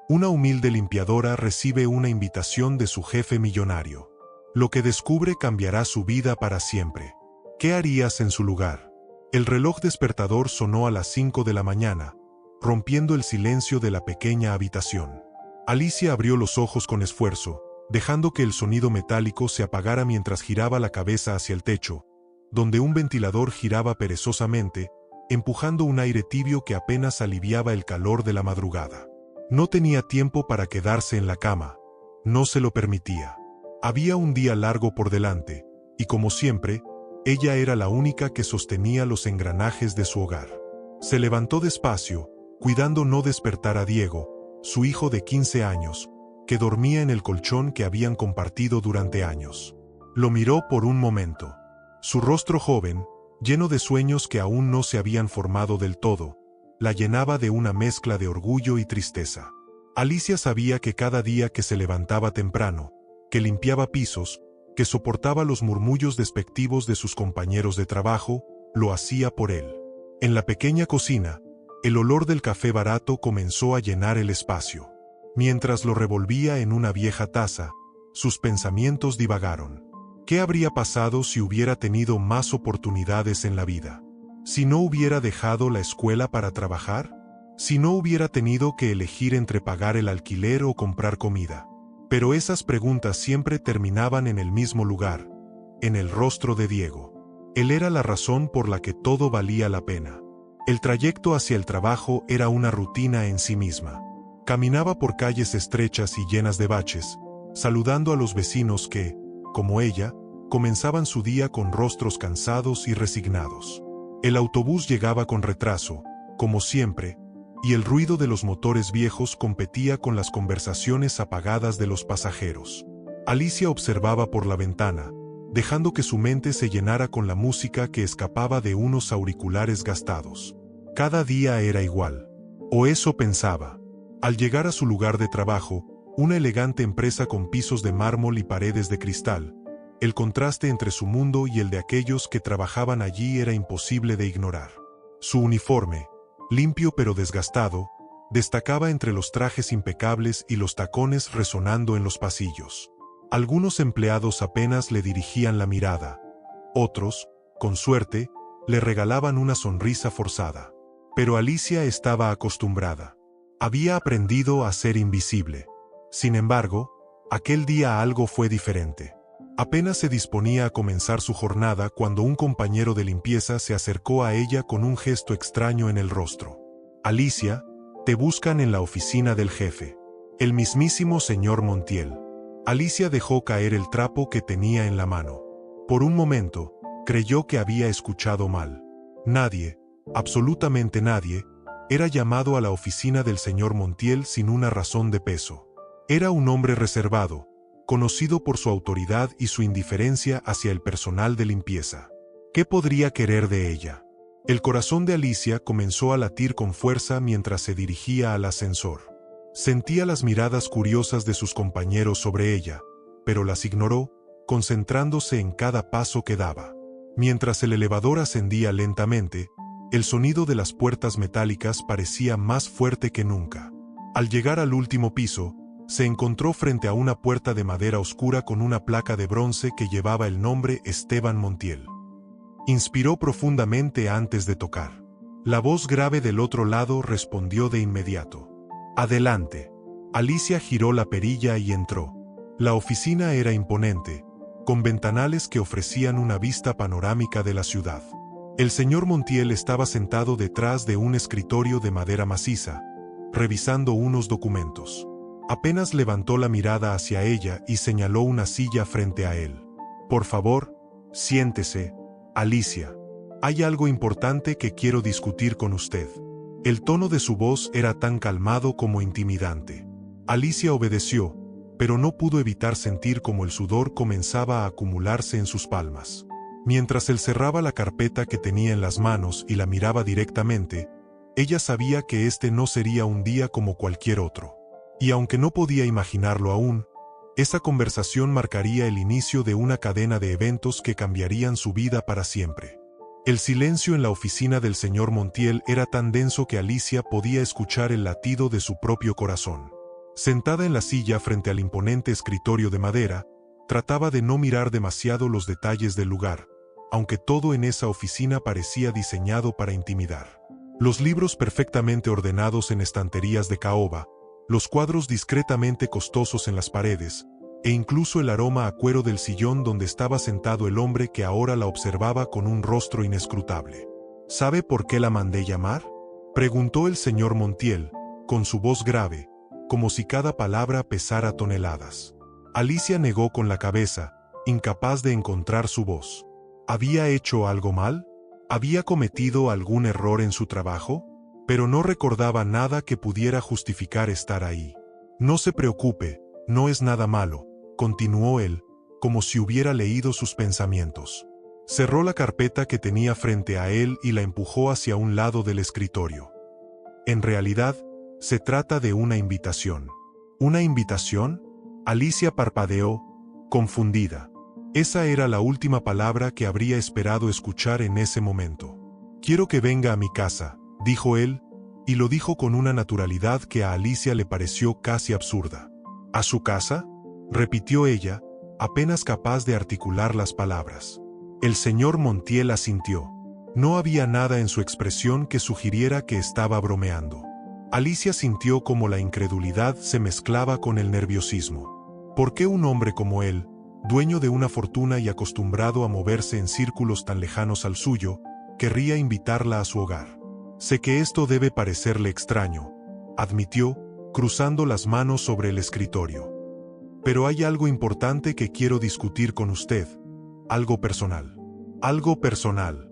Una humilde limpiadora recibe una invitación de su jefe millonario. Lo que descubre cambiará su vida para siempre. ¿Qué harías en su lugar? El reloj despertador sonó a las 5 de la mañana, rompiendo el silencio de la pequeña habitación. Alicia abrió los ojos con esfuerzo, dejando que el sonido metálico se apagara mientras giraba la cabeza hacia el techo, donde un ventilador giraba perezosamente, empujando un aire tibio que apenas aliviaba el calor de la madrugada. No tenía tiempo para quedarse en la cama. No se lo permitía. Había un día largo por delante, y como siempre, ella era la única que sostenía los engranajes de su hogar. Se levantó despacio, cuidando no despertar a Diego, su hijo de 15 años, que dormía en el colchón que habían compartido durante años. Lo miró por un momento. Su rostro joven, lleno de sueños que aún no se habían formado del todo, la llenaba de una mezcla de orgullo y tristeza. Alicia sabía que cada día que se levantaba temprano, que limpiaba pisos, que soportaba los murmullos despectivos de sus compañeros de trabajo, lo hacía por él. En la pequeña cocina, el olor del café barato comenzó a llenar el espacio. Mientras lo revolvía en una vieja taza, sus pensamientos divagaron. ¿Qué habría pasado si hubiera tenido más oportunidades en la vida? ¿Si no hubiera dejado la escuela para trabajar? ¿Si no hubiera tenido que elegir entre pagar el alquiler o comprar comida? Pero esas preguntas siempre terminaban en el mismo lugar, en el rostro de Diego. Él era la razón por la que todo valía la pena. El trayecto hacia el trabajo era una rutina en sí misma. Caminaba por calles estrechas y llenas de baches, saludando a los vecinos que, como ella, comenzaban su día con rostros cansados y resignados. El autobús llegaba con retraso, como siempre, y el ruido de los motores viejos competía con las conversaciones apagadas de los pasajeros. Alicia observaba por la ventana, dejando que su mente se llenara con la música que escapaba de unos auriculares gastados. Cada día era igual. O eso pensaba. Al llegar a su lugar de trabajo, una elegante empresa con pisos de mármol y paredes de cristal, el contraste entre su mundo y el de aquellos que trabajaban allí era imposible de ignorar. Su uniforme, limpio pero desgastado, destacaba entre los trajes impecables y los tacones resonando en los pasillos. Algunos empleados apenas le dirigían la mirada. Otros, con suerte, le regalaban una sonrisa forzada. Pero Alicia estaba acostumbrada. Había aprendido a ser invisible. Sin embargo, aquel día algo fue diferente. Apenas se disponía a comenzar su jornada cuando un compañero de limpieza se acercó a ella con un gesto extraño en el rostro. «Alicia, te buscan en la oficina del jefe. El mismísimo señor Montiel». Alicia dejó caer el trapo que tenía en la mano. Por un momento, creyó que había escuchado mal. Nadie, absolutamente nadie, era llamado a la oficina del señor Montiel sin una razón de peso. Era un hombre reservado, conocido por su autoridad y su indiferencia hacia el personal de limpieza. ¿Qué podría querer de ella? El corazón de Alicia comenzó a latir con fuerza mientras se dirigía al ascensor. Sentía las miradas curiosas de sus compañeros sobre ella, pero las ignoró, concentrándose en cada paso que daba. Mientras el elevador ascendía lentamente, el sonido de las puertas metálicas parecía más fuerte que nunca. Al llegar al último piso, se encontró frente a una puerta de madera oscura con una placa de bronce que llevaba el nombre Esteban Montiel. Inspiró profundamente antes de tocar. La voz grave del otro lado respondió de inmediato. «Adelante». Alicia giró la perilla y entró. La oficina era imponente, con ventanales que ofrecían una vista panorámica de la ciudad. El señor Montiel estaba sentado detrás de un escritorio de madera maciza, revisando unos documentos. Apenas levantó la mirada hacia ella y señaló una silla frente a él. «Por favor, siéntese, Alicia. Hay algo importante que quiero discutir con usted». El tono de su voz era tan calmado como intimidante. Alicia obedeció, pero no pudo evitar sentir como el sudor comenzaba a acumularse en sus palmas. Mientras él cerraba la carpeta que tenía en las manos y la miraba directamente, ella sabía que este no sería un día como cualquier otro. Y aunque no podía imaginarlo aún, esa conversación marcaría el inicio de una cadena de eventos que cambiarían su vida para siempre. El silencio en la oficina del señor Montiel era tan denso que Alicia podía escuchar el latido de su propio corazón. Sentada en la silla frente al imponente escritorio de madera, trataba de no mirar demasiado los detalles del lugar, aunque todo en esa oficina parecía diseñado para intimidar. Los libros perfectamente ordenados en estanterías de caoba, los cuadros discretamente costosos en las paredes, e incluso el aroma a cuero del sillón donde estaba sentado el hombre que ahora la observaba con un rostro inescrutable. ¿Sabe por qué la mandé llamar?, preguntó el señor Montiel, con su voz grave, como si cada palabra pesara toneladas. Alicia negó con la cabeza, incapaz de encontrar su voz. ¿Había hecho algo mal? ¿Había cometido algún error en su trabajo? Pero no recordaba nada que pudiera justificar estar ahí. No se preocupe, no es nada malo, continuó él, como si hubiera leído sus pensamientos. Cerró la carpeta que tenía frente a él y la empujó hacia un lado del escritorio. En realidad, se trata de una invitación. ¿Una invitación? Alicia parpadeó, confundida. Esa era la última palabra que habría esperado escuchar en ese momento. Quiero que venga a mi casa, dijo él, y lo dijo con una naturalidad que a Alicia le pareció casi absurda. ¿A su casa?, repitió ella, apenas capaz de articular las palabras. El señor Montiel asintió. No había nada en su expresión que sugiriera que estaba bromeando. Alicia sintió como la incredulidad se mezclaba con el nerviosismo. ¿Por qué un hombre como él, dueño de una fortuna y acostumbrado a moverse en círculos tan lejanos al suyo, querría invitarla a su hogar? Sé que esto debe parecerle extraño, admitió, cruzando las manos sobre el escritorio. Pero hay algo importante que quiero discutir con usted, algo personal. Algo personal.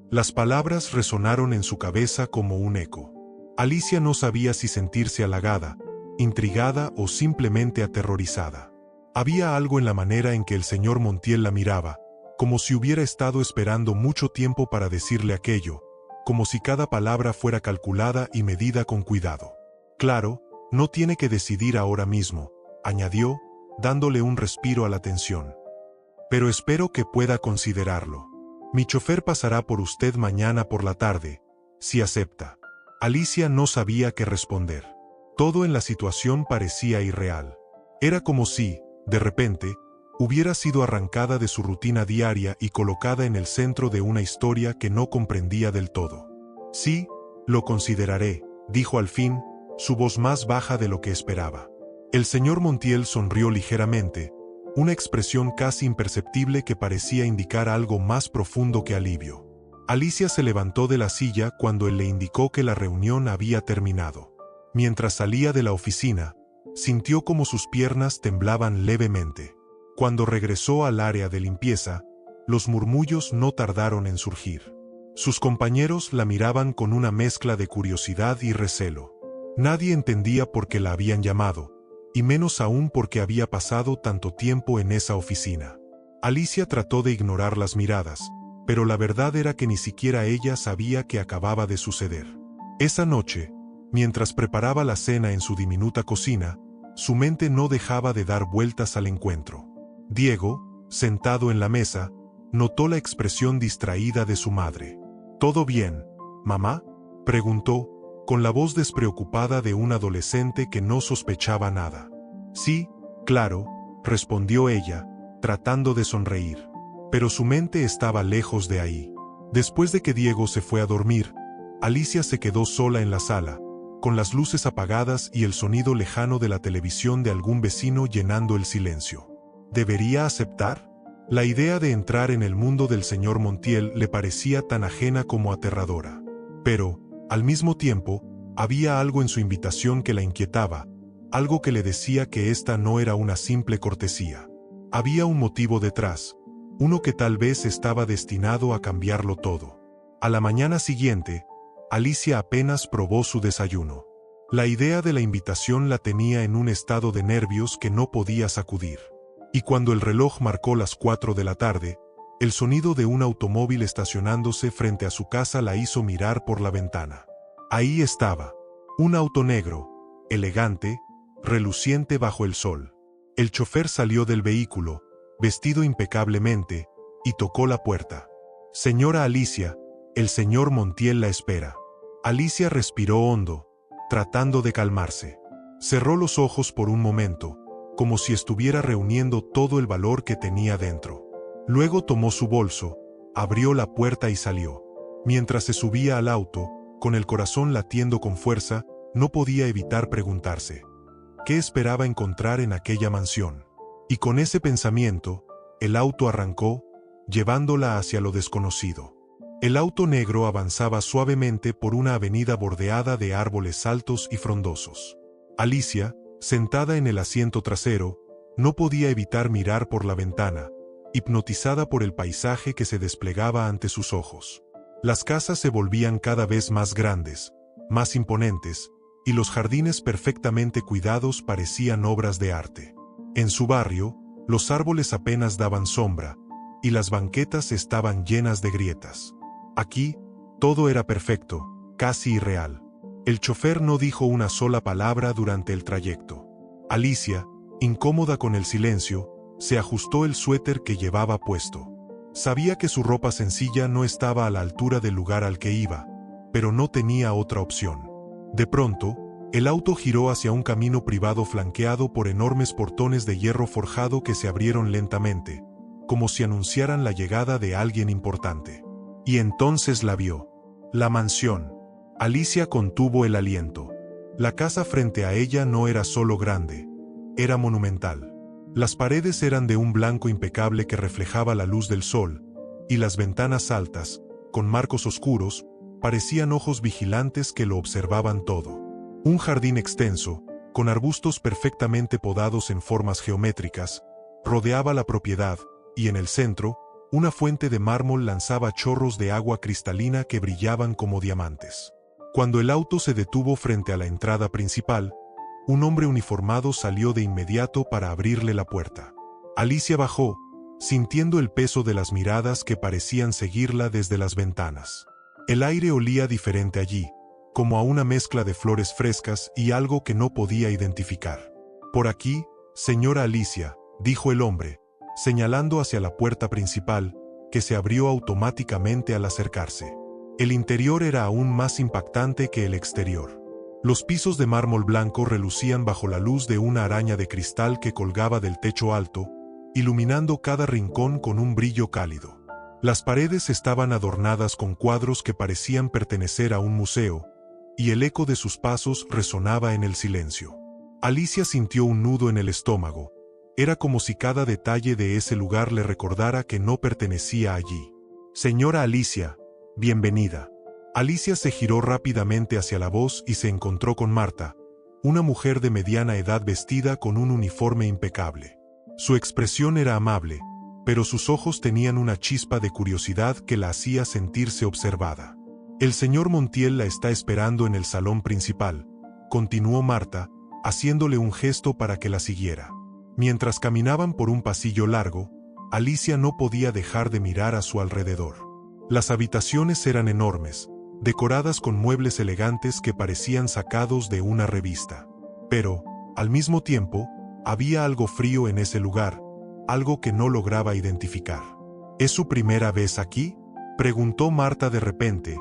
Las palabras resonaron en su cabeza como un eco. Alicia no sabía si sentirse halagada, intrigada o simplemente aterrorizada. Había algo en la manera en que el señor Montiel la miraba, como si hubiera estado esperando mucho tiempo para decirle aquello, como si cada palabra fuera calculada y medida con cuidado. Claro, no tiene que decidir ahora mismo, añadió, dándole un respiro a la tensión. Pero espero que pueda considerarlo. Mi chofer pasará por usted mañana por la tarde, si acepta. Alicia no sabía qué responder. Todo en la situación parecía irreal. Era como si, de repente, hubiera sido arrancada de su rutina diaria y colocada en el centro de una historia que no comprendía del todo. Sí, lo consideraré, dijo al fin, su voz más baja de lo que esperaba. El señor Montiel sonrió ligeramente, una expresión casi imperceptible que parecía indicar algo más profundo que alivio. Alicia se levantó de la silla cuando él le indicó que la reunión había terminado. Mientras salía de la oficina, sintió como sus piernas temblaban levemente. Cuando regresó al área de limpieza, los murmullos no tardaron en surgir. Sus compañeros la miraban con una mezcla de curiosidad y recelo. Nadie entendía por qué la habían llamado, y menos aún porque había pasado tanto tiempo en esa oficina. Alicia trató de ignorar las miradas, pero la verdad era que ni siquiera ella sabía qué acababa de suceder. Esa noche, mientras preparaba la cena en su diminuta cocina, su mente no dejaba de dar vueltas al encuentro. Diego, sentado en la mesa, notó la expresión distraída de su madre. ¿Todo bien, mamá?, preguntó, con la voz despreocupada de un adolescente que no sospechaba nada. Sí, claro, respondió ella, tratando de sonreír. Pero su mente estaba lejos de ahí. Después de que Diego se fue a dormir, Alicia se quedó sola en la sala, con las luces apagadas y el sonido lejano de la televisión de algún vecino llenando el silencio. ¿Debería aceptar? La idea de entrar en el mundo del señor Montiel le parecía tan ajena como aterradora. Pero, al mismo tiempo, había algo en su invitación que la inquietaba, algo que le decía que esta no era una simple cortesía. Había un motivo detrás, uno que tal vez estaba destinado a cambiarlo todo. A la mañana siguiente, Alicia apenas probó su desayuno. La idea de la invitación la tenía en un estado de nervios que no podía sacudir. Y cuando el reloj marcó las 4 de la tarde, el sonido de un automóvil estacionándose frente a su casa la hizo mirar por la ventana. Ahí estaba, un auto negro, elegante, reluciente bajo el sol. El chofer salió del vehículo, vestido impecablemente, y tocó la puerta. «Señora Alicia, el señor Montiel la espera». Alicia respiró hondo, tratando de calmarse. Cerró los ojos por un momento, como si estuviera reuniendo todo el valor que tenía dentro. Luego tomó su bolso, abrió la puerta y salió. Mientras se subía al auto, con el corazón latiendo con fuerza, no podía evitar preguntarse ¿qué esperaba encontrar en aquella mansión? Y con ese pensamiento, el auto arrancó, llevándola hacia lo desconocido. El auto negro avanzaba suavemente por una avenida bordeada de árboles altos y frondosos. Alicia, sentada en el asiento trasero, no podía evitar mirar por la ventana, hipnotizada por el paisaje que se desplegaba ante sus ojos. Las casas se volvían cada vez más grandes, más imponentes, y los jardines perfectamente cuidados parecían obras de arte. En su barrio, los árboles apenas daban sombra, y las banquetas estaban llenas de grietas. Aquí, todo era perfecto, casi irreal. El chofer no dijo una sola palabra durante el trayecto. Alicia, incómoda con el silencio, se ajustó el suéter que llevaba puesto. Sabía que su ropa sencilla no estaba a la altura del lugar al que iba, pero no tenía otra opción. De pronto, el auto giró hacia un camino privado flanqueado por enormes portones de hierro forjado que se abrieron lentamente, como si anunciaran la llegada de alguien importante. Y entonces la vio. La mansión. Alicia contuvo el aliento. La casa frente a ella no era solo grande, era monumental. Las paredes eran de un blanco impecable que reflejaba la luz del sol, y las ventanas altas, con marcos oscuros, parecían ojos vigilantes que lo observaban todo. Un jardín extenso, con arbustos perfectamente podados en formas geométricas, rodeaba la propiedad, y en el centro, una fuente de mármol lanzaba chorros de agua cristalina que brillaban como diamantes. Cuando el auto se detuvo frente a la entrada principal, un hombre uniformado salió de inmediato para abrirle la puerta. Alicia bajó, sintiendo el peso de las miradas que parecían seguirla desde las ventanas. El aire olía diferente allí, como a una mezcla de flores frescas y algo que no podía identificar. «Por aquí, señora Alicia», dijo el hombre, señalando hacia la puerta principal, que se abrió automáticamente al acercarse. El interior era aún más impactante que el exterior. Los pisos de mármol blanco relucían bajo la luz de una araña de cristal que colgaba del techo alto, iluminando cada rincón con un brillo cálido. Las paredes estaban adornadas con cuadros que parecían pertenecer a un museo, y el eco de sus pasos resonaba en el silencio. Alicia sintió un nudo en el estómago. Era como si cada detalle de ese lugar le recordara que no pertenecía allí. «Señora Alicia, bienvenida». Alicia se giró rápidamente hacia la voz y se encontró con Marta, una mujer de mediana edad vestida con un uniforme impecable. Su expresión era amable, pero sus ojos tenían una chispa de curiosidad que la hacía sentirse observada. «El señor Montiel la está esperando en el salón principal», continuó Marta, haciéndole un gesto para que la siguiera. Mientras caminaban por un pasillo largo, Alicia no podía dejar de mirar a su alrededor. Las habitaciones eran enormes, decoradas con muebles elegantes que parecían sacados de una revista. Pero, al mismo tiempo, había algo frío en ese lugar, algo que no lograba identificar. «¿Es su primera vez aquí?», preguntó Marta de repente,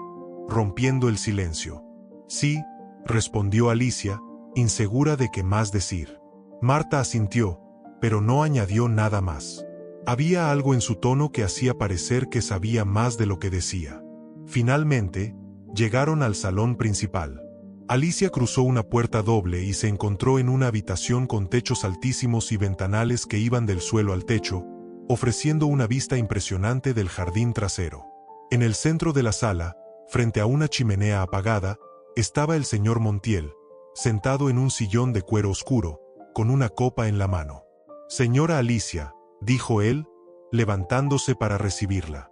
rompiendo el silencio. «Sí», respondió Alicia, insegura de qué más decir. Marta asintió, pero no añadió nada más. Había algo en su tono que hacía parecer que sabía más de lo que decía. Finalmente, llegaron al salón principal. Alicia cruzó una puerta doble y se encontró en una habitación con techos altísimos y ventanales que iban del suelo al techo, ofreciendo una vista impresionante del jardín trasero. En el centro de la sala, frente a una chimenea apagada, estaba el señor Montiel, sentado en un sillón de cuero oscuro, con una copa en la mano. «Señora Alicia», dijo él, levantándose para recibirla.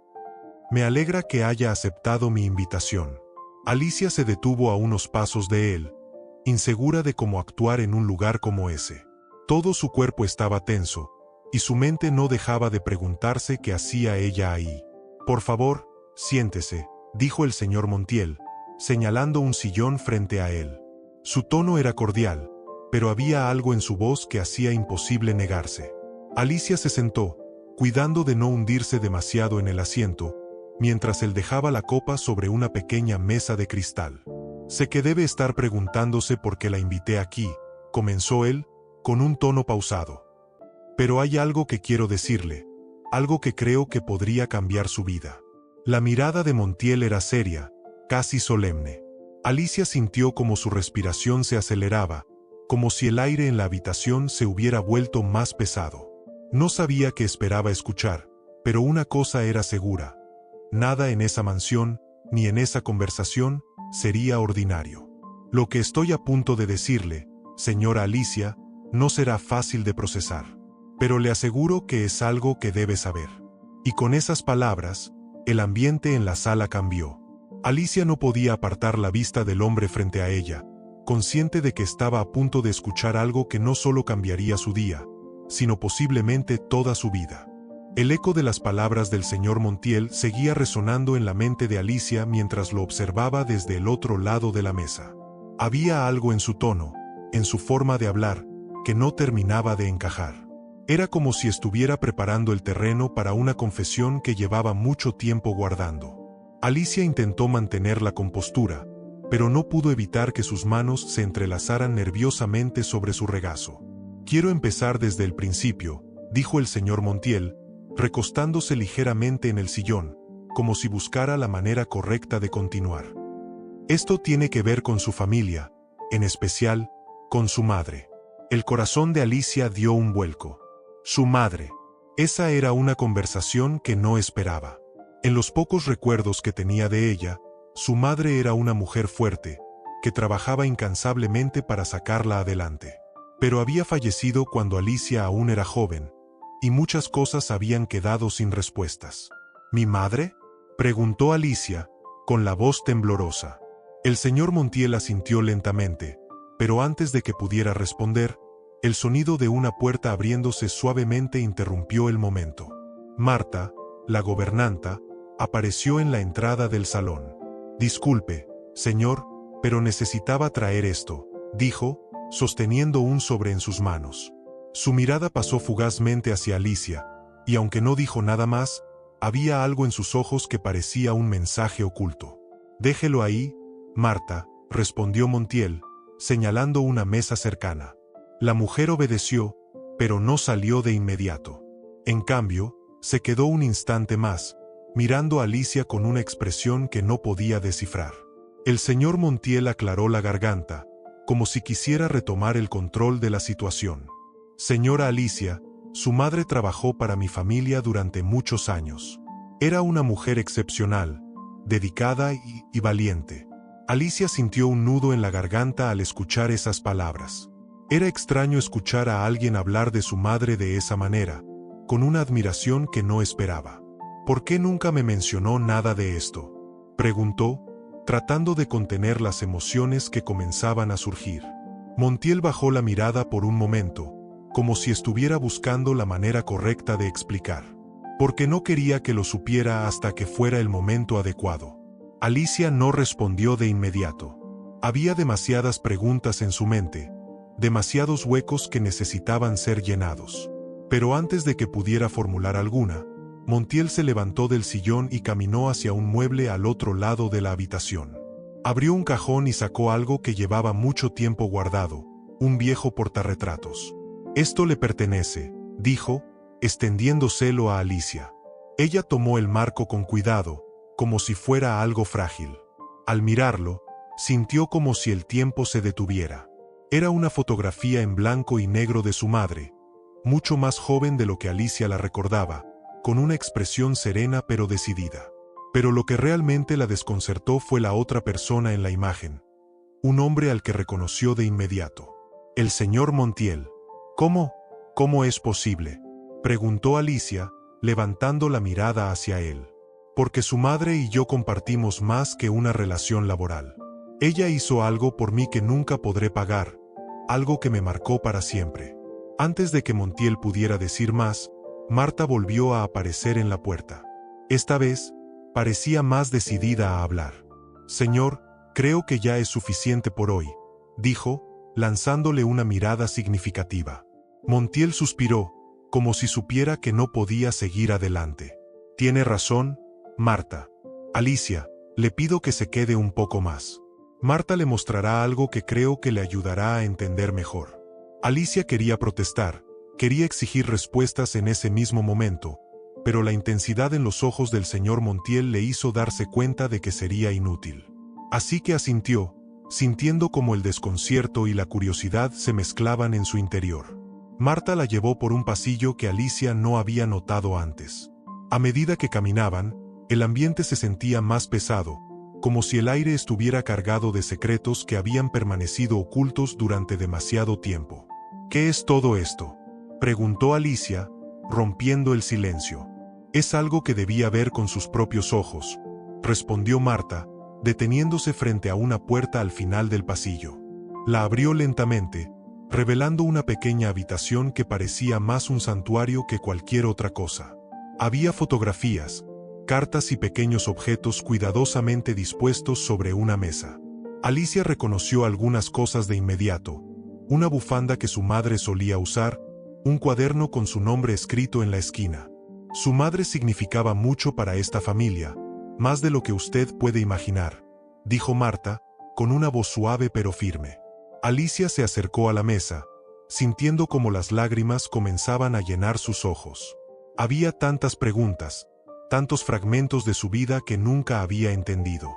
«Me alegra que haya aceptado mi invitación». Alicia se detuvo a unos pasos de él, insegura de cómo actuar en un lugar como ese. Todo su cuerpo estaba tenso, y su mente no dejaba de preguntarse qué hacía ella ahí. «Por favor, siéntese», dijo el señor Montiel, señalando un sillón frente a él. Su tono era cordial, pero había algo en su voz que hacía imposible negarse. Alicia se sentó, cuidando de no hundirse demasiado en el asiento, mientras él dejaba la copa sobre una pequeña mesa de cristal. «Sé que debe estar preguntándose por qué la invité aquí», comenzó él, con un tono pausado. Pero hay algo que quiero decirle, algo que creo que podría cambiar su vida. La mirada de Montiel era seria, casi solemne. Alicia sintió como su respiración se aceleraba, como si el aire en la habitación se hubiera vuelto más pesado. No sabía qué esperaba escuchar, pero una cosa era segura. Nada en esa mansión, ni en esa conversación, sería ordinario. Lo que estoy a punto de decirle, señora Alicia, no será fácil de procesar. Pero le aseguro que es algo que debe saber. Y con esas palabras, el ambiente en la sala cambió. Alicia no podía apartar la vista del hombre frente a ella, consciente de que estaba a punto de escuchar algo que no solo cambiaría su día, sino posiblemente toda su vida. El eco de las palabras del señor Montiel seguía resonando en la mente de Alicia mientras lo observaba desde el otro lado de la mesa. Había algo en su tono, en su forma de hablar, que no terminaba de encajar. Era como si estuviera preparando el terreno para una confesión que llevaba mucho tiempo guardando. Alicia intentó mantener la compostura, pero no pudo evitar que sus manos se entrelazaran nerviosamente sobre su regazo. «Quiero empezar desde el principio», dijo el señor Montiel, recostándose ligeramente en el sillón, como si buscara la manera correcta de continuar. «Esto tiene que ver con su familia, en especial, con su madre». El corazón de Alicia dio un vuelco. Su madre. Esa era una conversación que no esperaba. En los pocos recuerdos que tenía de ella, su madre era una mujer fuerte, que trabajaba incansablemente para sacarla adelante. Pero había fallecido cuando Alicia aún era joven, y muchas cosas habían quedado sin respuestas. ¿Mi madre?, preguntó Alicia, con la voz temblorosa. El señor Montiel asintió lentamente, pero antes de que pudiera responder, el sonido de una puerta abriéndose suavemente interrumpió el momento. Marta, la gobernanta, apareció en la entrada del salón. «Disculpe, señor, pero necesitaba traer esto», dijo, sosteniendo un sobre en sus manos. Su mirada pasó fugazmente hacia Alicia, y aunque no dijo nada más, había algo en sus ojos que parecía un mensaje oculto. «Déjelo ahí, Marta», respondió Montiel, señalando una mesa cercana. La mujer obedeció, pero no salió de inmediato. En cambio, se quedó un instante más, mirando a Alicia con una expresión que no podía descifrar. El señor Montiel aclaró la garganta, como si quisiera retomar el control de la situación. «Señora Alicia, su madre trabajó para mi familia durante muchos años. Era una mujer excepcional, dedicada y valiente». Alicia sintió un nudo en la garganta al escuchar esas palabras. Era extraño escuchar a alguien hablar de su madre de esa manera, con una admiración que no esperaba. «¿Por qué nunca me mencionó nada de esto?», preguntó, tratando de contener las emociones que comenzaban a surgir. Montiel bajó la mirada por un momento, como si estuviera buscando la manera correcta de explicar. Porque no quería que lo supiera hasta que fuera el momento adecuado. Alicia no respondió de inmediato. Había demasiadas preguntas en su mente, demasiados huecos que necesitaban ser llenados. Pero antes de que pudiera formular alguna, Montiel se levantó del sillón y caminó hacia un mueble al otro lado de la habitación. Abrió un cajón y sacó algo que llevaba mucho tiempo guardado, un viejo portarretratos. «Esto le pertenece», dijo, extendiéndoselo a Alicia. Ella tomó el marco con cuidado, como si fuera algo frágil. Al mirarlo, sintió como si el tiempo se detuviera. Era una fotografía en blanco y negro de su madre, mucho más joven de lo que Alicia la recordaba, con una expresión serena pero decidida. Pero lo que realmente la desconcertó fue la otra persona en la imagen, un hombre al que reconoció de inmediato. El señor Montiel. ¿Cómo es posible?, preguntó Alicia, levantando la mirada hacia él. «Porque su madre y yo compartimos más que una relación laboral. Ella hizo algo por mí que nunca podré pagar, algo que me marcó para siempre». Antes de que Montiel pudiera decir más, Marta volvió a aparecer en la puerta. Esta vez, parecía más decidida a hablar. «Señor, creo que ya es suficiente por hoy», dijo, lanzándole una mirada significativa. Montiel suspiró, como si supiera que no podía seguir adelante. «Tiene razón, Marta. Alicia, le pido que se quede un poco más. Marta le mostrará algo que creo que le ayudará a entender mejor». Alicia quería protestar, quería exigir respuestas en ese mismo momento, pero la intensidad en los ojos del señor Montiel le hizo darse cuenta de que sería inútil. Así que asintió, sintiendo como el desconcierto y la curiosidad se mezclaban en su interior. Marta la llevó por un pasillo que Alicia no había notado antes. A medida que caminaban, el ambiente se sentía más pesado, como si el aire estuviera cargado de secretos que habían permanecido ocultos durante demasiado tiempo. ¿Qué es todo esto?, preguntó Alicia, rompiendo el silencio. Es algo que debía ver con sus propios ojos, respondió Marta, deteniéndose frente a una puerta al final del pasillo. La abrió lentamente, revelando una pequeña habitación que parecía más un santuario que cualquier otra cosa. Había fotografías, cartas y pequeños objetos cuidadosamente dispuestos sobre una mesa. Alicia reconoció algunas cosas de inmediato: una bufanda que su madre solía usar, un cuaderno con su nombre escrito en la esquina. Su madre significaba mucho para esta familia, más de lo que usted puede imaginar, dijo Marta, con una voz suave pero firme. Alicia se acercó a la mesa, sintiendo como las lágrimas comenzaban a llenar sus ojos. Había tantas preguntas, tantos fragmentos de su vida que nunca había entendido.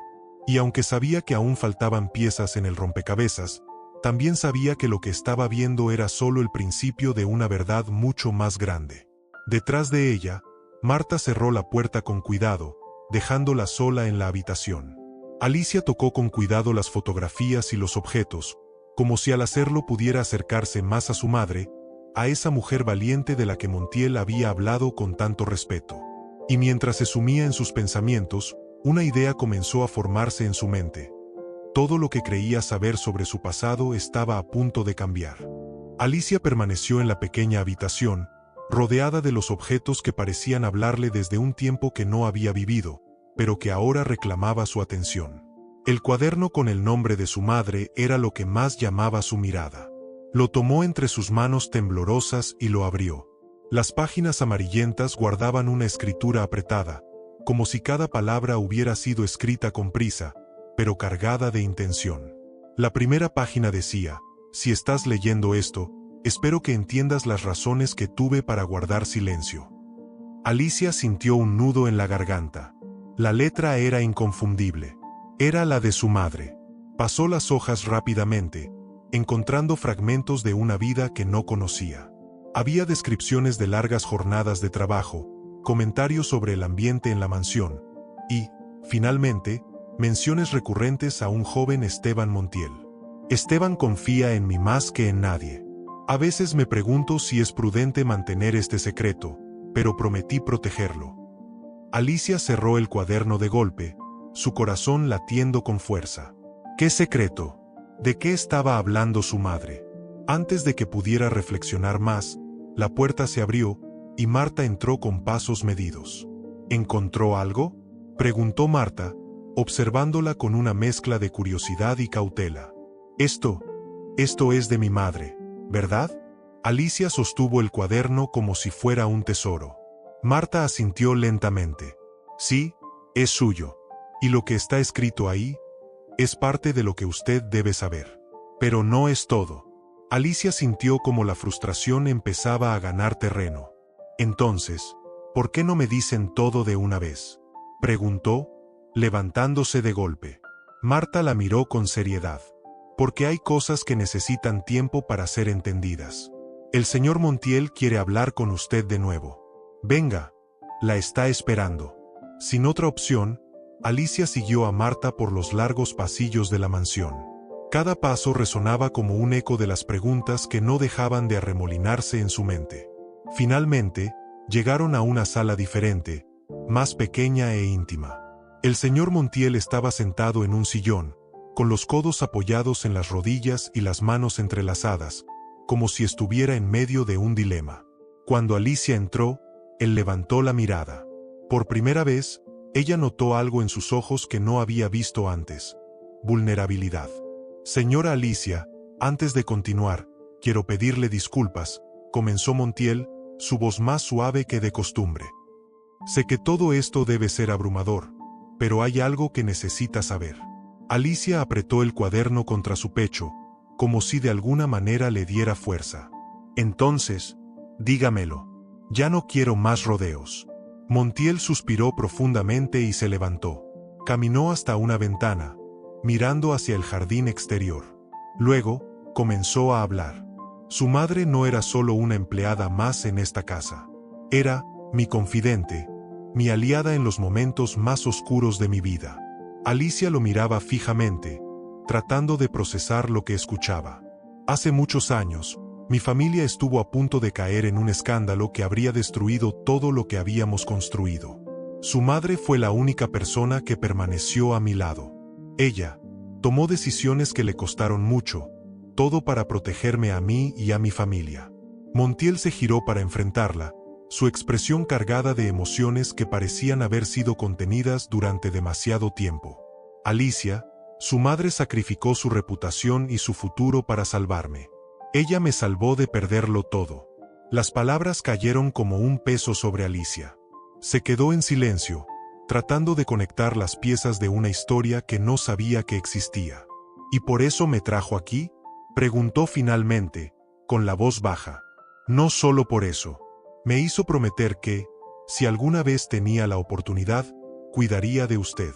Y aunque sabía que aún faltaban piezas en el rompecabezas, también sabía que lo que estaba viendo era solo el principio de una verdad mucho más grande. Detrás de ella, Marta cerró la puerta con cuidado, dejándola sola en la habitación. Alicia tocó con cuidado las fotografías y los objetos, como si al hacerlo pudiera acercarse más a su madre, a esa mujer valiente de la que Montiel había hablado con tanto respeto. Y mientras se sumía en sus pensamientos, una idea comenzó a formarse en su mente. Todo lo que creía saber sobre su pasado estaba a punto de cambiar. Alicia permaneció en la pequeña habitación, rodeada de los objetos que parecían hablarle desde un tiempo que no había vivido, pero que ahora reclamaba su atención. El cuaderno con el nombre de su madre era lo que más llamaba su mirada. Lo tomó entre sus manos temblorosas y lo abrió. Las páginas amarillentas guardaban una escritura apretada, como si cada palabra hubiera sido escrita con prisa, pero cargada de intención. La primera página decía: si estás leyendo esto, espero que entiendas las razones que tuve para guardar silencio. Alicia sintió un nudo en la garganta. La letra era inconfundible. Era la de su madre. Pasó las hojas rápidamente, encontrando fragmentos de una vida que no conocía. Había descripciones de largas jornadas de trabajo, comentarios sobre el ambiente en la mansión, y, finalmente, menciones recurrentes a un joven Esteban Montiel. Esteban confía en mí más que en nadie. A veces me pregunto si es prudente mantener este secreto, pero prometí protegerlo. Alicia cerró el cuaderno de golpe, su corazón latiendo con fuerza. ¿Qué secreto? ¿De qué estaba hablando su madre? Antes de que pudiera reflexionar más, la puerta se abrió, y Marta entró con pasos medidos. ¿Encontró algo?, preguntó Marta, observándola con una mezcla de curiosidad y cautela. Esto es de mi madre, ¿verdad? Alicia sostuvo el cuaderno como si fuera un tesoro. Marta asintió lentamente. Sí, es suyo. Y lo que está escrito ahí es parte de lo que usted debe saber. Pero no es todo. Alicia sintió como la frustración empezaba a ganar terreno. Entonces, ¿por qué no me dicen todo de una vez?, preguntó, levantándose de golpe. Marta la miró con seriedad. Porque hay cosas que necesitan tiempo para ser entendidas. El señor Montiel quiere hablar con usted de nuevo. Venga, la está esperando. Sin otra opción, Alicia siguió a Marta por los largos pasillos de la mansión. Cada paso resonaba como un eco de las preguntas que no dejaban de arremolinarse en su mente. Finalmente, llegaron a una sala diferente, más pequeña e íntima. El señor Montiel estaba sentado en un sillón, con los codos apoyados en las rodillas y las manos entrelazadas, como si estuviera en medio de un dilema. Cuando Alicia entró, él levantó la mirada. Por primera vez, ella notó algo en sus ojos que no había visto antes: vulnerabilidad. Señora Alicia, antes de continuar, quiero pedirle disculpas, comenzó Montiel, su voz más suave que de costumbre. Sé que todo esto debe ser abrumador, pero hay algo que necesita saber. Alicia apretó el cuaderno contra su pecho, como si de alguna manera le diera fuerza. Entonces, dígamelo. Ya no quiero más rodeos. Montiel suspiró profundamente y se levantó. Caminó hasta una ventana, mirando hacia el jardín exterior. Luego, comenzó a hablar. Su madre no era solo una empleada más en esta casa. Era mi confidente, mi aliada en los momentos más oscuros de mi vida. Alicia lo miraba fijamente, tratando de procesar lo que escuchaba. Hace muchos años, mi familia estuvo a punto de caer en un escándalo que habría destruido todo lo que habíamos construido. Su madre fue la única persona que permaneció a mi lado. Ella tomó decisiones que le costaron mucho, todo para protegerme a mí y a mi familia. Montiel se giró para enfrentarla, su expresión cargada de emociones que parecían haber sido contenidas durante demasiado tiempo. Alicia, su madre sacrificó su reputación y su futuro para salvarme. Ella me salvó de perderlo todo. Las palabras cayeron como un peso sobre Alicia. Se quedó en silencio, tratando de conectar las piezas de una historia que no sabía que existía. ¿Y por eso me trajo aquí?, preguntó finalmente, con la voz baja. No solo por eso. Me hizo prometer que, si alguna vez tenía la oportunidad, cuidaría de usted.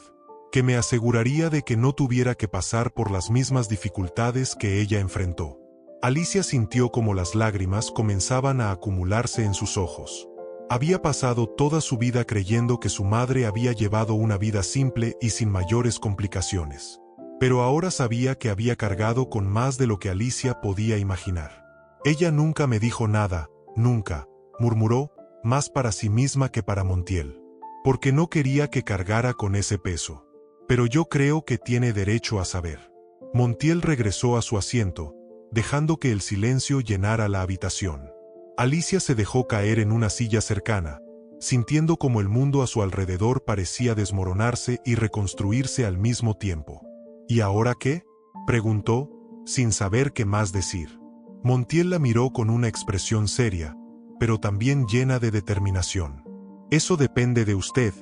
Que me aseguraría de que no tuviera que pasar por las mismas dificultades que ella enfrentó. Alicia sintió como las lágrimas comenzaban a acumularse en sus ojos. Había pasado toda su vida creyendo que su madre había llevado una vida simple y sin mayores complicaciones. Pero ahora sabía que había cargado con más de lo que Alicia podía imaginar. Ella nunca me dijo nada, nunca, murmuró, más para sí misma que para Montiel. Porque no quería que cargara con ese peso. Pero yo creo que tiene derecho a saber. Montiel regresó a su asiento, dejando que el silencio llenara la habitación. Alicia se dejó caer en una silla cercana, sintiendo como el mundo a su alrededor parecía desmoronarse y reconstruirse al mismo tiempo. ¿Y ahora qué?, preguntó, sin saber qué más decir. Montiel la miró con una expresión seria, pero también llena de determinación. Eso depende de usted,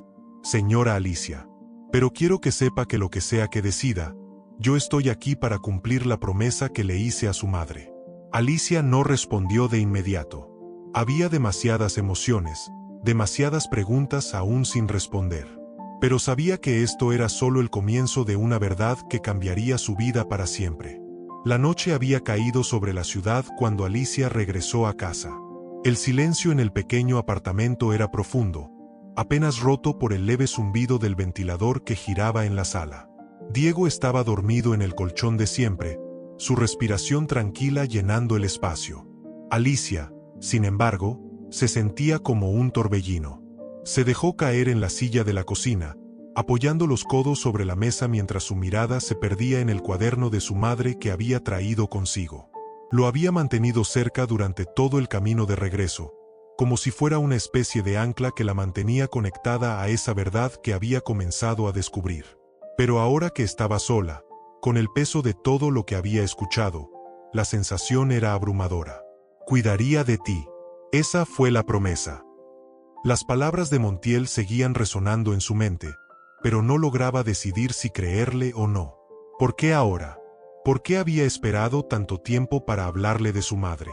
señora Alicia. Pero quiero que sepa que lo que sea que decida, yo estoy aquí para cumplir la promesa que le hice a su madre. Alicia no respondió de inmediato. Había demasiadas emociones, demasiadas preguntas aún sin responder. Pero sabía que esto era solo el comienzo de una verdad que cambiaría su vida para siempre. La noche había caído sobre la ciudad cuando Alicia regresó a casa. El silencio en el pequeño apartamento era profundo, apenas roto por el leve zumbido del ventilador que giraba en la sala. Diego estaba dormido en el colchón de siempre, su respiración tranquila llenando el espacio. Alicia, sin embargo, se sentía como un torbellino. Se dejó caer en la silla de la cocina, apoyando los codos sobre la mesa mientras su mirada se perdía en el cuaderno de su madre que había traído consigo. Lo había mantenido cerca durante todo el camino de regreso, como si fuera una especie de ancla que la mantenía conectada a esa verdad que había comenzado a descubrir. Pero ahora que estaba sola, con el peso de todo lo que había escuchado, la sensación era abrumadora. Cuidaría de ti. Esa fue la promesa. Las palabras de Montiel seguían resonando en su mente, pero no lograba decidir si creerle o no. ¿Por qué ahora? ¿Por qué había esperado tanto tiempo para hablarle de su madre?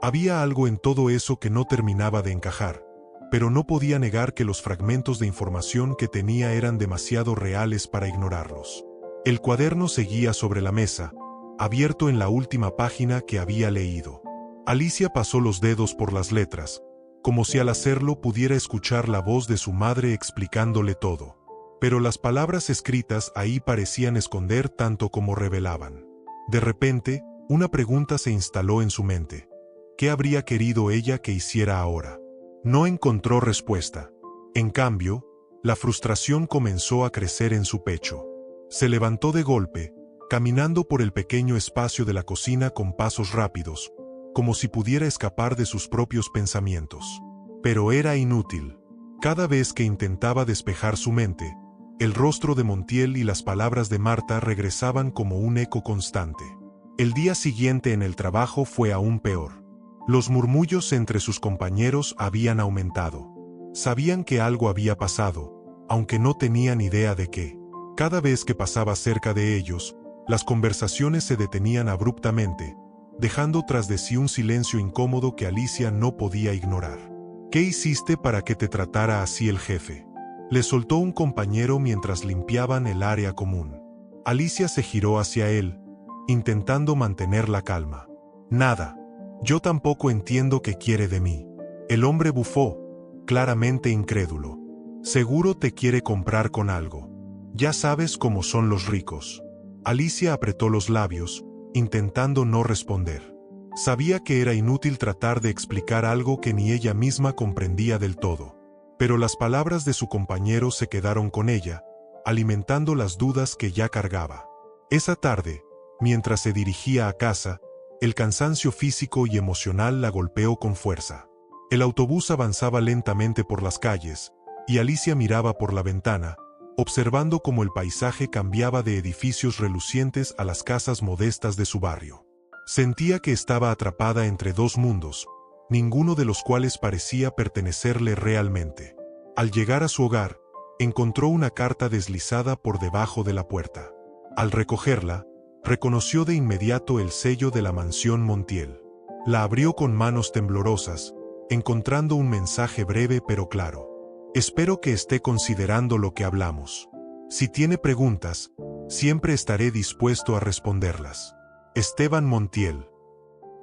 Había algo en todo eso que no terminaba de encajar, pero no podía negar que los fragmentos de información que tenía eran demasiado reales para ignorarlos. El cuaderno seguía sobre la mesa, abierto en la última página que había leído. Alicia pasó los dedos por las letras, como si al hacerlo pudiera escuchar la voz de su madre explicándole todo. Pero las palabras escritas ahí parecían esconder tanto como revelaban. De repente, una pregunta se instaló en su mente. ¿Qué habría querido ella que hiciera ahora? No encontró respuesta. En cambio, la frustración comenzó a crecer en su pecho. Se levantó de golpe, caminando por el pequeño espacio de la cocina con pasos rápidos, como si pudiera escapar de sus propios pensamientos. Pero era inútil. Cada vez que intentaba despejar su mente, el rostro de Montiel y las palabras de Marta regresaban como un eco constante. El día siguiente en el trabajo fue aún peor. Los murmullos entre sus compañeros habían aumentado. Sabían que algo había pasado, aunque no tenían idea de qué. Cada vez que pasaba cerca de ellos, Las conversaciones se detenían abruptamente, dejando tras de sí un silencio incómodo que Alicia no podía ignorar. ¿Qué hiciste para que te tratara así el jefe?, le soltó un compañero mientras limpiaban el área común. Alicia se giró hacia él, intentando mantener la calma. Nada. Yo tampoco entiendo qué quiere de mí. El hombre bufó, claramente incrédulo. Seguro te quiere comprar con algo. Ya sabes cómo son los ricos. Alicia apretó los labios, intentando no responder. Sabía que era inútil tratar de explicar algo que ni ella misma comprendía del todo. Pero las palabras de su compañero se quedaron con ella, alimentando las dudas que ya cargaba. Esa tarde, mientras se dirigía a casa, el cansancio físico y emocional la golpeó con fuerza. El autobús avanzaba lentamente por las calles, y Alicia miraba por la ventana, observando cómo el paisaje cambiaba de edificios relucientes a las casas modestas de su barrio. Sentía que estaba atrapada entre dos mundos, ninguno de los cuales parecía pertenecerle realmente. Al llegar a su hogar, encontró una carta deslizada por debajo de la puerta. Al recogerla, reconoció de inmediato el sello de la mansión Montiel. La abrió con manos temblorosas, encontrando un mensaje breve pero claro. Espero que esté considerando lo que hablamos. Si tiene preguntas, siempre estaré dispuesto a responderlas. Esteban Montiel.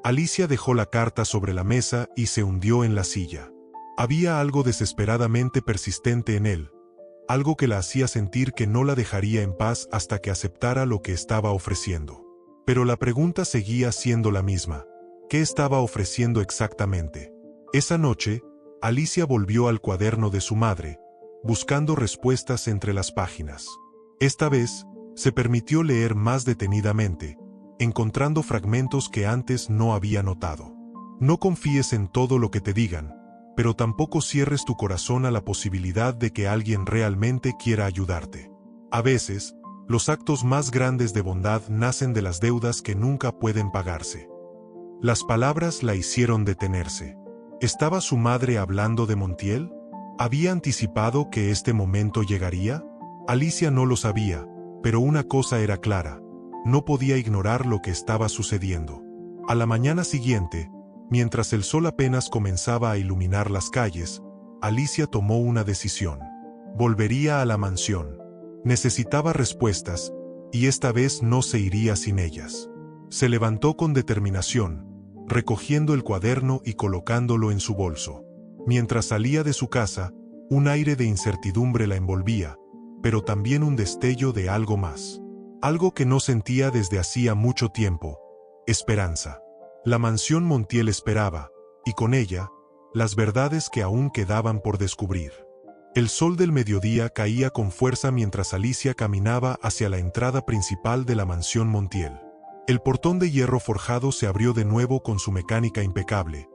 Alicia dejó la carta sobre la mesa y se hundió en la silla. Había algo desesperadamente persistente en él, algo que la hacía sentir que no la dejaría en paz hasta que aceptara lo que estaba ofreciendo. Pero la pregunta seguía siendo la misma. ¿Qué estaba ofreciendo exactamente? Esa noche, Alicia volvió al cuaderno de su madre, buscando respuestas entre las páginas. Esta vez, se permitió leer más detenidamente, encontrando fragmentos que antes no había notado. No confíes en todo lo que te digan, pero tampoco cierres tu corazón a la posibilidad de que alguien realmente quiera ayudarte. A veces, los actos más grandes de bondad nacen de las deudas que nunca pueden pagarse. Las palabras la hicieron detenerse. ¿Estaba su madre hablando de Montiel? ¿Había anticipado que este momento llegaría? Alicia no lo sabía, pero una cosa era clara: no podía ignorar lo que estaba sucediendo. A la mañana siguiente, mientras el sol apenas comenzaba a iluminar las calles, Alicia tomó una decisión. Volvería a la mansión. Necesitaba respuestas, y esta vez no se iría sin ellas. Se levantó con determinación, recogiendo el cuaderno y colocándolo en su bolso. Mientras salía de su casa, un aire de incertidumbre la envolvía, pero también un destello de algo más. Algo que no sentía desde hacía mucho tiempo: esperanza. La mansión Montiel esperaba, y con ella, las verdades que aún quedaban por descubrir. El sol del mediodía caía con fuerza mientras Alicia caminaba hacia la entrada principal de la mansión Montiel. El portón de hierro forjado se abrió de nuevo con su mecánica impecable,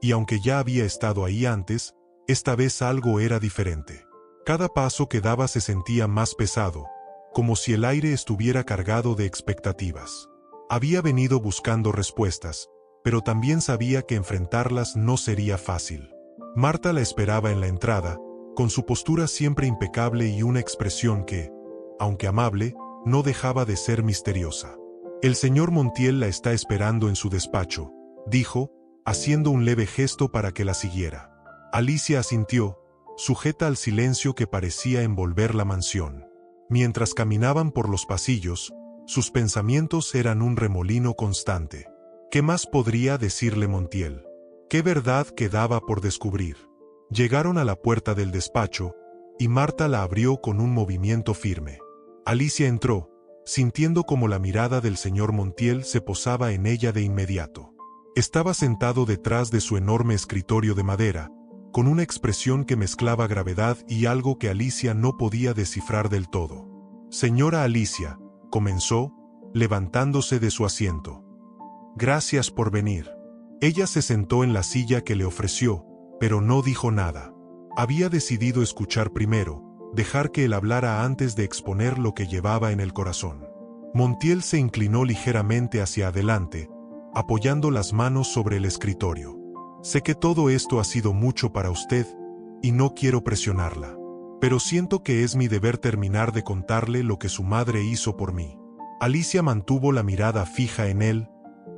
y aunque ya había estado ahí antes, esta vez algo era diferente. Cada paso que daba se sentía más pesado, como si el aire estuviera cargado de expectativas. Había venido buscando respuestas, pero también sabía que enfrentarlas no sería fácil. Marta la esperaba en la entrada, con su postura siempre impecable y una expresión que, aunque amable, no dejaba de ser misteriosa. «El señor Montiel la está esperando en su despacho», dijo, haciendo un leve gesto para que la siguiera. Alicia asintió, sujeta al silencio que parecía envolver la mansión. Mientras caminaban por los pasillos, sus pensamientos eran un remolino constante. ¿Qué más podría decirle Montiel? ¿Qué verdad quedaba por descubrir? Llegaron a la puerta del despacho, y Marta la abrió con un movimiento firme. Alicia entró, sintiendo como la mirada del señor Montiel se posaba en ella de inmediato. Estaba sentado detrás de su enorme escritorio de madera, con una expresión que mezclaba gravedad y algo que Alicia no podía descifrar del todo. «Señora Alicia», comenzó, levantándose de su asiento. «Gracias por venir». Ella se sentó en la silla que le ofreció, pero no dijo nada. Había decidido escuchar primero, dejar que él hablara antes de exponer lo que llevaba en el corazón. Montiel se inclinó ligeramente hacia adelante, apoyando las manos sobre el escritorio. «Sé que todo esto ha sido mucho para usted, y no quiero presionarla. Pero siento que es mi deber terminar de contarle lo que su madre hizo por mí. Alicia mantuvo la mirada fija en él,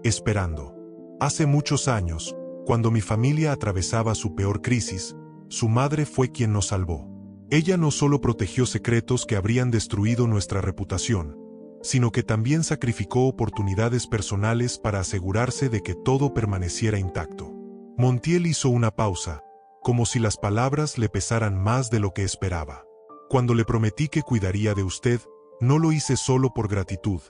esperando. Hace muchos años, cuando mi familia atravesaba su peor crisis, su madre fue quien nos salvó. Ella no solo protegió secretos que habrían destruido nuestra reputación, sino que también sacrificó oportunidades personales para asegurarse de que todo permaneciera intacto. Montiel hizo una pausa, como si las palabras le pesaran más de lo que esperaba. Cuando le prometí que cuidaría de usted, no lo hice solo por gratitud,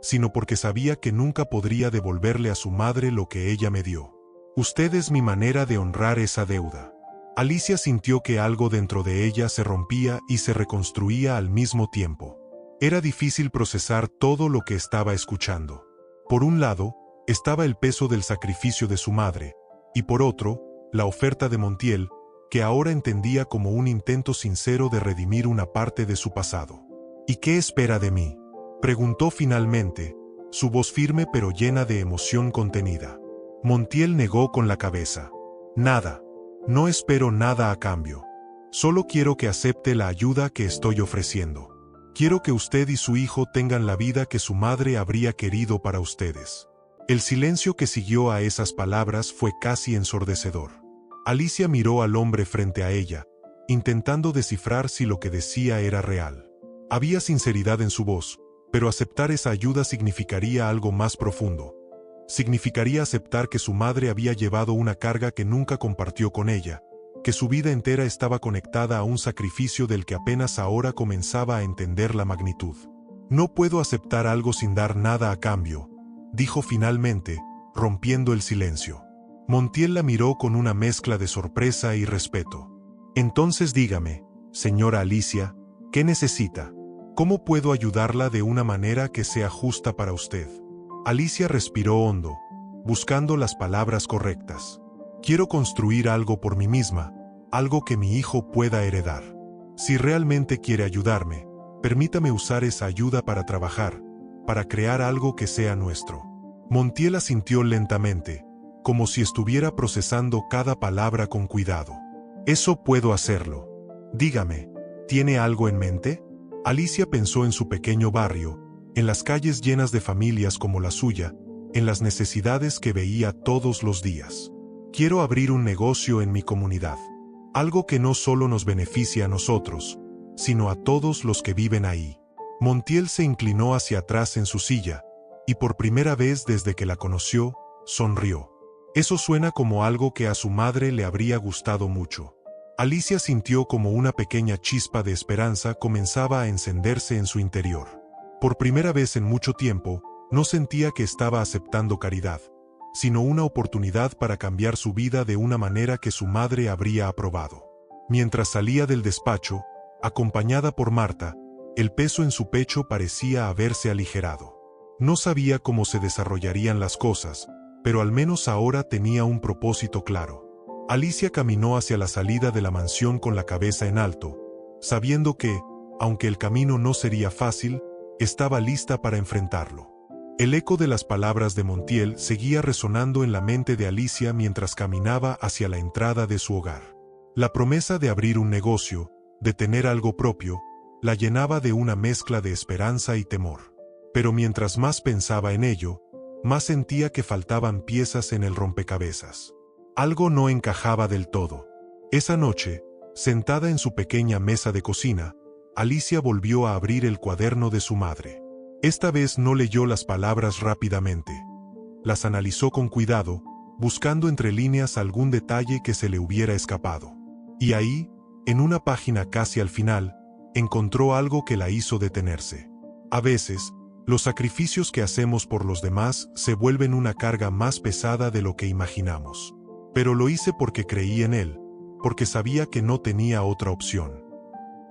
sino porque sabía que nunca podría devolverle a su madre lo que ella me dio. Usted es mi manera de honrar esa deuda. Alicia sintió que algo dentro de ella se rompía y se reconstruía al mismo tiempo. Era difícil procesar todo lo que estaba escuchando. Por un lado, estaba el peso del sacrificio de su madre, y por otro, la oferta de Montiel, que ahora entendía como un intento sincero de redimir una parte de su pasado. ¿Y qué espera de mí?, preguntó finalmente, su voz firme pero llena de emoción contenida. Montiel negó con la cabeza. Nada. No espero nada a cambio. Solo quiero que acepte la ayuda que estoy ofreciendo. Quiero que usted y su hijo tengan la vida que su madre habría querido para ustedes. El silencio que siguió a esas palabras fue casi ensordecedor. Alicia miró al hombre frente a ella, intentando descifrar si lo que decía era real. Había sinceridad en su voz, pero aceptar esa ayuda significaría algo más profundo. Significaría aceptar que su madre había llevado una carga que nunca compartió con ella, que su vida entera estaba conectada a un sacrificio del que apenas ahora comenzaba a entender la magnitud. No puedo aceptar algo sin dar nada a cambio, dijo finalmente, rompiendo el silencio. Montiel la miró con una mezcla de sorpresa y respeto. Entonces dígame, señora Alicia, ¿qué necesita? ¿Cómo puedo ayudarla de una manera que sea justa para usted? Alicia respiró hondo, buscando las palabras correctas. Quiero construir algo por mí misma, algo que mi hijo pueda heredar. Si realmente quiere ayudarme, permítame usar esa ayuda para trabajar, para crear algo que sea nuestro. Montiel asintió lentamente, como si estuviera procesando cada palabra con cuidado. Eso puedo hacerlo. Dígame, ¿tiene algo en mente? Alicia pensó en su pequeño barrio, en las calles llenas de familias como la suya, en las necesidades que veía todos los días. Quiero abrir un negocio en mi comunidad. Algo que no solo nos beneficie a nosotros, sino a todos los que viven ahí. Montiel se inclinó hacia atrás en su silla, y por primera vez desde que la conoció, sonrió. Eso suena como algo que a su madre le habría gustado mucho. Alicia sintió como una pequeña chispa de esperanza comenzaba a encenderse en su interior. Por primera vez en mucho tiempo, no sentía que estaba aceptando caridad, sino una oportunidad para cambiar su vida de una manera que su madre habría aprobado. Mientras salía del despacho, acompañada por Marta, el peso en su pecho parecía haberse aligerado. No sabía cómo se desarrollarían las cosas, pero al menos ahora tenía un propósito claro. Alicia caminó hacia la salida de la mansión con la cabeza en alto, sabiendo que, aunque el camino no sería fácil, estaba lista para enfrentarlo. El eco de las palabras de Montiel seguía resonando en la mente de Alicia mientras caminaba hacia la entrada de su hogar. La promesa de abrir un negocio, de tener algo propio, la llenaba de una mezcla de esperanza y temor. Pero mientras más pensaba en ello, más sentía que faltaban piezas en el rompecabezas. Algo no encajaba del todo. Esa noche, sentada en su pequeña mesa de cocina, Alicia volvió a abrir el cuaderno de su madre. Esta vez no leyó las palabras rápidamente. Las analizó con cuidado, buscando entre líneas algún detalle que se le hubiera escapado. Y ahí, en una página casi al final, encontró algo que la hizo detenerse. A veces, los sacrificios que hacemos por los demás se vuelven una carga más pesada de lo que imaginamos. Pero lo hice porque creí en él, porque sabía que no tenía otra opción.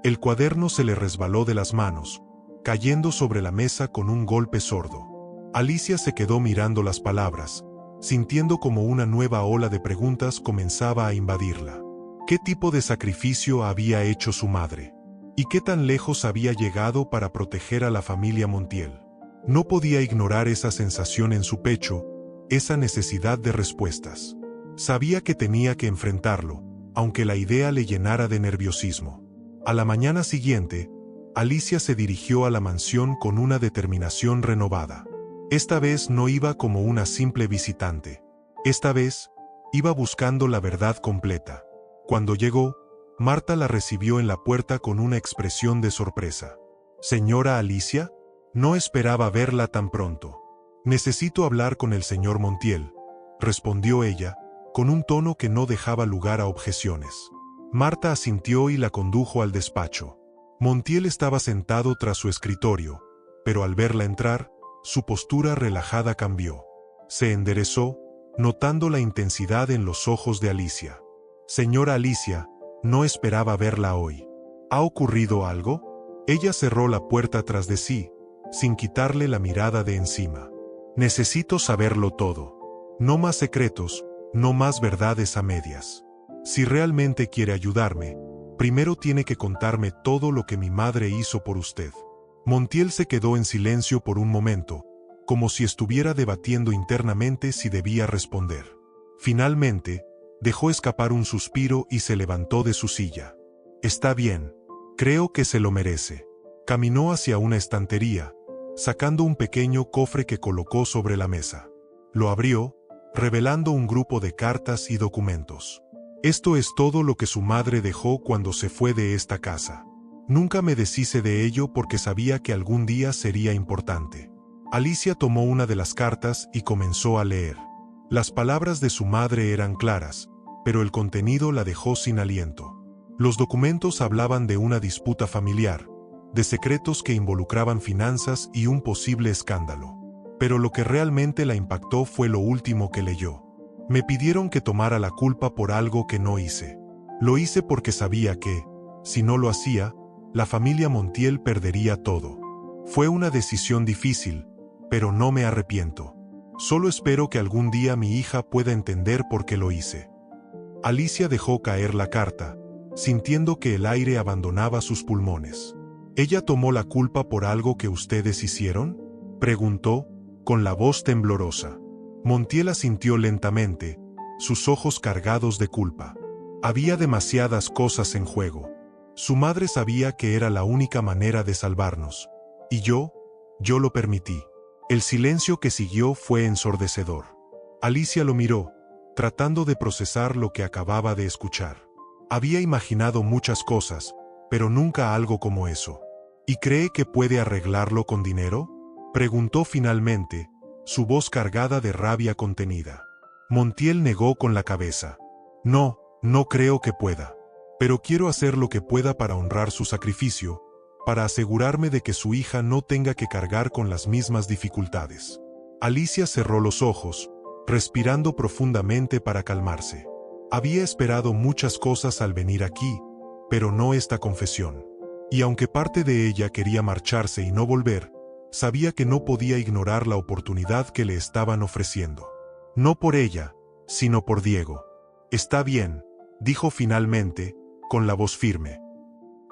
El cuaderno se le resbaló de las manos, cayendo sobre la mesa con un golpe sordo. Alicia se quedó mirando las palabras, sintiendo como una nueva ola de preguntas comenzaba a invadirla. ¿Qué tipo de sacrificio había hecho su madre? ¿Y qué tan lejos había llegado para proteger a la familia Montiel? No podía ignorar esa sensación en su pecho, esa necesidad de respuestas. Sabía que tenía que enfrentarlo, aunque la idea le llenara de nerviosismo. A la mañana siguiente, Alicia se dirigió a la mansión con una determinación renovada. Esta vez no iba como una simple visitante. Esta vez, iba buscando la verdad completa. Cuando llegó, Marta la recibió en la puerta con una expresión de sorpresa. «Señora Alicia, no esperaba verla tan pronto. Necesito hablar con el señor Montiel», respondió ella, con un tono que no dejaba lugar a objeciones. Marta asintió y la condujo al despacho. Montiel estaba sentado tras su escritorio, pero al verla entrar, su postura relajada cambió. Se enderezó, notando la intensidad en los ojos de Alicia. «Señora Alicia, no esperaba verla hoy. ¿Ha ocurrido algo?». Ella cerró la puerta tras de sí, sin quitarle la mirada de encima. «Necesito saberlo todo. No más secretos, no más verdades a medias. Si realmente quiere ayudarme, primero tiene que contarme todo lo que mi madre hizo por usted». Montiel se quedó en silencio por un momento, como si estuviera debatiendo internamente si debía responder. Finalmente, dejó escapar un suspiro y se levantó de su silla. «Está bien. Creo que se lo merece». Caminó hacia una estantería, sacando un pequeño cofre que colocó sobre la mesa. Lo abrió, revelando un grupo de cartas y documentos. «Esto es todo lo que su madre dejó cuando se fue de esta casa. Nunca me deshice de ello porque sabía que algún día sería importante». Alicia tomó una de las cartas y comenzó a leer. Las palabras de su madre eran claras, pero el contenido la dejó sin aliento. Los documentos hablaban de una disputa familiar, de secretos que involucraban finanzas y un posible escándalo. Pero lo que realmente la impactó fue lo último que leyó. «Me pidieron que tomara la culpa por algo que no hice. Lo hice porque sabía que, si no lo hacía, la familia Montiel perdería todo. Fue una decisión difícil, pero no me arrepiento. Solo espero que algún día mi hija pueda entender por qué lo hice». Alicia dejó caer la carta, sintiendo que el aire abandonaba sus pulmones. «¿Ella tomó la culpa por algo que ustedes hicieron?», preguntó, con la voz temblorosa. Montiel asintió lentamente, sus ojos cargados de culpa. Había demasiadas cosas en juego. Su madre sabía que era la única manera de salvarnos. Y yo lo permití. El silencio que siguió fue ensordecedor. Alicia lo miró, tratando de procesar lo que acababa de escuchar. Había imaginado muchas cosas, pero nunca algo como eso. «¿Y cree que puede arreglarlo con dinero?», preguntó finalmente, su voz cargada de rabia contenida. Montiel negó con la cabeza. «No, no creo que pueda. Pero quiero hacer lo que pueda para honrar su sacrificio, para asegurarme de que su hija no tenga que cargar con las mismas dificultades». Alicia cerró los ojos, respirando profundamente para calmarse. Había esperado muchas cosas al venir aquí, pero no esta confesión. Y aunque parte de ella quería marcharse y no volver, sabía que no podía ignorar la oportunidad que le estaban ofreciendo. No por ella, sino por Diego. «Está bien», dijo finalmente, con la voz firme.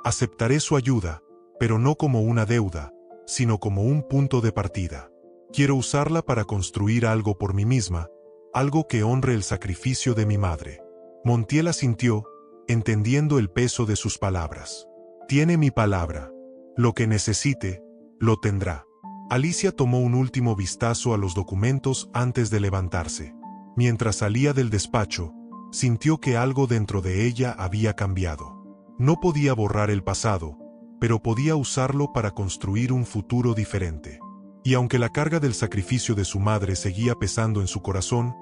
«Aceptaré su ayuda, pero no como una deuda, sino como un punto de partida. Quiero usarla para construir algo por mí misma, algo que honre el sacrificio de mi madre». Montiel asintió, entendiendo el peso de sus palabras. «Tiene mi palabra. Lo que necesite, lo tendrá». Alicia tomó un último vistazo a los documentos antes de levantarse. Mientras salía del despacho, sintió que algo dentro de ella había cambiado. No podía borrar el pasado, pero podía usarlo para construir un futuro diferente. Y aunque la carga del sacrificio de su madre seguía pesando en su corazón,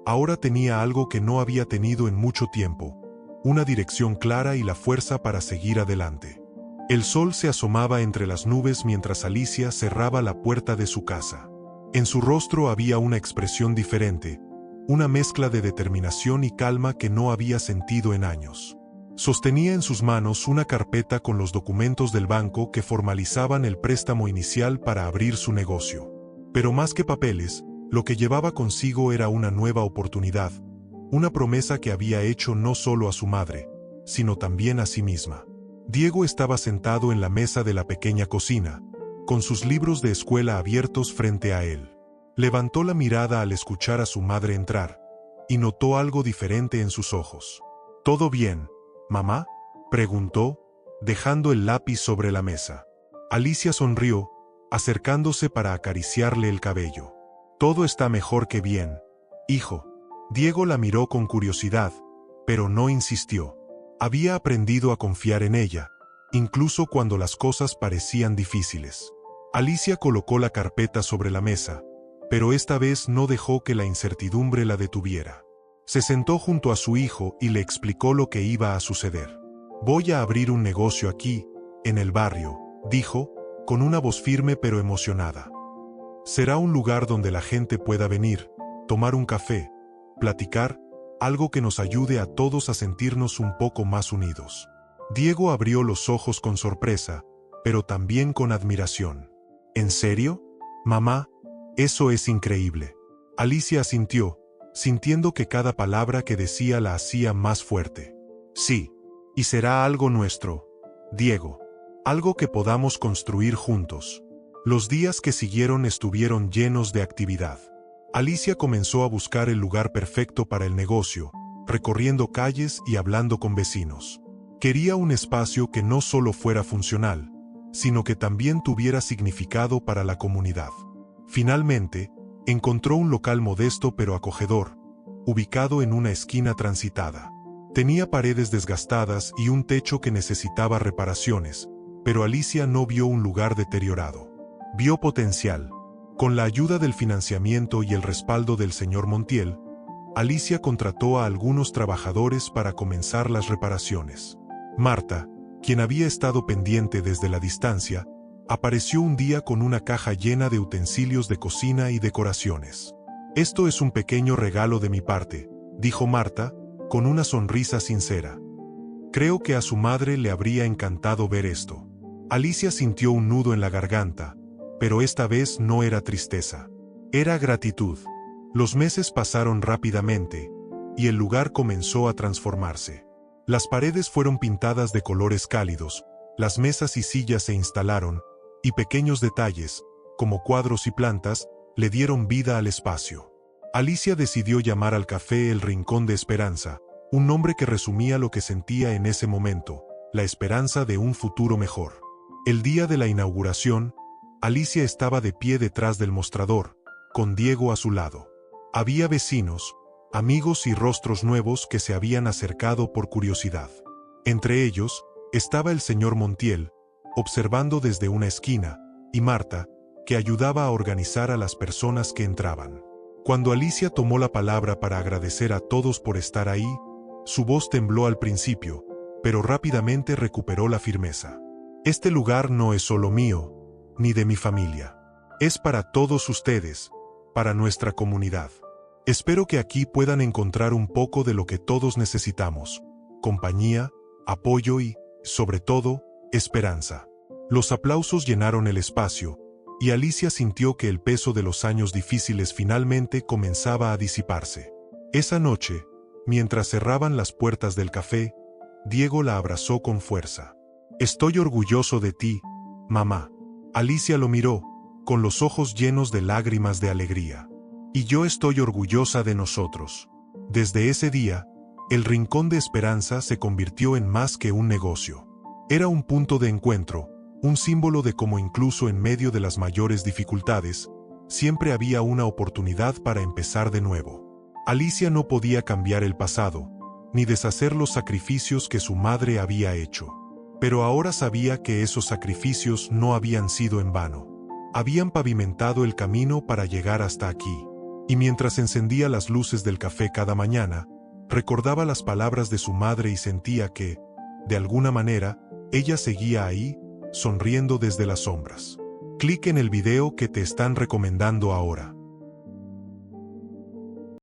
ahora tenía algo que no había tenido en mucho tiempo: una dirección clara y la fuerza para seguir adelante. El sol se asomaba entre las nubes mientras Alicia cerraba la puerta de su casa. En su rostro había una expresión diferente, una mezcla de determinación y calma que no había sentido en años. Sostenía en sus manos una carpeta con los documentos del banco que formalizaban el préstamo inicial para abrir su negocio. Pero más que papeles, lo que llevaba consigo era una nueva oportunidad, una promesa que había hecho no solo a su madre, sino también a sí misma. Diego estaba sentado en la mesa de la pequeña cocina, con sus libros de escuela abiertos frente a él. Levantó la mirada al escuchar a su madre entrar, y notó algo diferente en sus ojos. «¿Todo bien, mamá?», preguntó, dejando el lápiz sobre la mesa. Alicia sonrió, acercándose para acariciarle el cabello. Todo está mejor que bien, hijo. Diego la miró con curiosidad, pero no insistió. Había aprendido a confiar en ella, incluso cuando las cosas parecían difíciles. Alicia colocó la carpeta sobre la mesa, pero esta vez no dejó que la incertidumbre la detuviera. Se sentó junto a su hijo y le explicó lo que iba a suceder. Voy a abrir un negocio aquí, en el barrio, dijo, con una voz firme pero emocionada. Será un lugar donde la gente pueda venir, tomar un café, platicar, algo que nos ayude a todos a sentirnos un poco más unidos. Diego abrió los ojos con sorpresa, pero también con admiración. ¿En serio? Mamá, eso es increíble. Alicia asintió, sintiendo que cada palabra que decía la hacía más fuerte. Sí, y será algo nuestro, Diego. Algo que podamos construir juntos. Los días que siguieron estuvieron llenos de actividad. Alicia comenzó a buscar el lugar perfecto para el negocio, recorriendo calles y hablando con vecinos. Quería un espacio que no solo fuera funcional, sino que también tuviera significado para la comunidad. Finalmente, encontró un local modesto pero acogedor, ubicado en una esquina transitada. Tenía paredes desgastadas y un techo que necesitaba reparaciones, pero Alicia no vio un lugar deteriorado. Vio potencial. Con la ayuda del financiamiento y el respaldo del señor Montiel, Alicia contrató a algunos trabajadores para comenzar las reparaciones. Marta, quien había estado pendiente desde la distancia, apareció un día con una caja llena de utensilios de cocina y decoraciones. Esto es un pequeño regalo de mi parte, dijo Marta, con una sonrisa sincera. Creo que a su madre le habría encantado ver esto. Alicia sintió un nudo en la garganta, pero esta vez no era tristeza. Era gratitud. Los meses pasaron rápidamente, y el lugar comenzó a transformarse. Las paredes fueron pintadas de colores cálidos, las mesas y sillas se instalaron, y pequeños detalles, como cuadros y plantas, le dieron vida al espacio. Alicia decidió llamar al café El Rincón de Esperanza, un nombre que resumía lo que sentía en ese momento, la esperanza de un futuro mejor. El día de la inauguración, Alicia estaba de pie detrás del mostrador, con Diego a su lado. Había vecinos, amigos y rostros nuevos que se habían acercado por curiosidad. Entre ellos, estaba el señor Montiel, observando desde una esquina, y Marta, que ayudaba a organizar a las personas que entraban. Cuando Alicia tomó la palabra para agradecer a todos por estar ahí, su voz tembló al principio, pero rápidamente recuperó la firmeza. Este lugar no es solo mío, ni de mi familia. Es para todos ustedes, para nuestra comunidad. Espero que aquí puedan encontrar un poco de lo que todos necesitamos: compañía, apoyo y, sobre todo, esperanza. Los aplausos llenaron el espacio, y Alicia sintió que el peso de los años difíciles finalmente comenzaba a disiparse. Esa noche, mientras cerraban las puertas del café, Diego la abrazó con fuerza. «Estoy orgulloso de ti, mamá». Alicia lo miró, con los ojos llenos de lágrimas de alegría. «Y yo estoy orgullosa de nosotros». Desde ese día, el Rincón de Esperanza se convirtió en más que un negocio. Era un punto de encuentro, un símbolo de cómo incluso en medio de las mayores dificultades, siempre había una oportunidad para empezar de nuevo. Alicia no podía cambiar el pasado, ni deshacer los sacrificios que su madre había hecho. Pero ahora sabía que esos sacrificios no habían sido en vano. Habían pavimentado el camino para llegar hasta aquí. Y mientras encendía las luces del café cada mañana, recordaba las palabras de su madre y sentía que, de alguna manera, ella seguía ahí, sonriendo desde las sombras. Clic en el video que te están recomendando ahora.